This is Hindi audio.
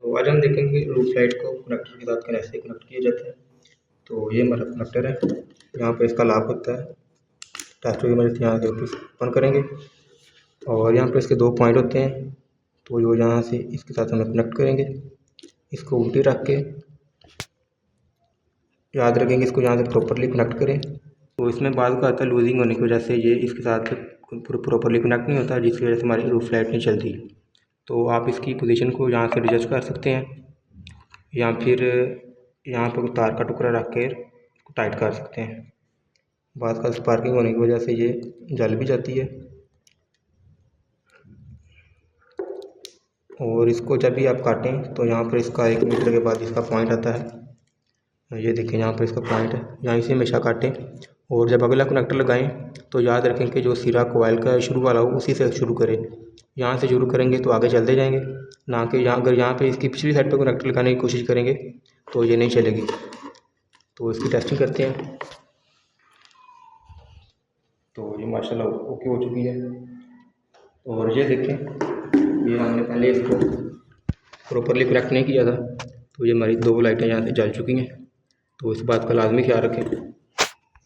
तो आज हम देखेंगे रूफ लाइट को कनेक्टर के साथ कैसे कनेक्ट किया जाता है। तो ये हमारा कनेक्टर है, यहाँ पर इसका लॉक होता है, ट्रांसफर की मदद से यहाँ से ओपन करेंगे और यहाँ पर इसके 2 पॉइंट होते हैं। तो जो यहाँ से इसके साथ हमें कनेक्ट करेंगे, इसको उल्टी रख के याद रखेंगे इसको यहाँ से प्रॉपरली कनेक्ट करें। तो इसमें बाद का आता है लूजिंग होने की वजह से ये इसके साथ प्रॉपरली कनेक्ट नहीं होता, जिसकी वजह से हमारी रूफ लाइट नहीं चलती। तो आप इसकी पोजीशन को यहाँ से एडजस्ट कर सकते हैं या फिर यहाँ पर तार का टुकड़ा रख कर टाइट कर सकते हैं। बाद का स्पार्किंग होने की वजह से ये जल भी जाती है। और इसको जब भी आप काटें तो यहाँ पर इसका 1 मीटर के बाद इसका पॉइंट आता है, ये देखें यहाँ पर इसका पॉइंट है, यहाँ से हमेशा काटें। और जब अगला कनेक्टर लगाएं तो याद रखें कि जो सिरा कोयल का शुरू वाला हो उसी से शुरू करें। यहाँ से शुरू करेंगे तो आगे चलते जाएंगे, ना कि अगर यहाँ पे इसकी पिछली साइड पे कनेक्टर लगाने की कोशिश करेंगे तो ये नहीं चलेगी। तो इसकी टेस्टिंग करते हैं। तो ये माशाल्लाह ओके हो चुकी है। और ये देखें, ये हमने पहले इसको प्रॉपरली कनेक्ट नहीं किया था, तो ये हमारी 2 लाइटें यहाँ से जल चुकी हैं। तो इस बात का लाजमी ख्याल रखें।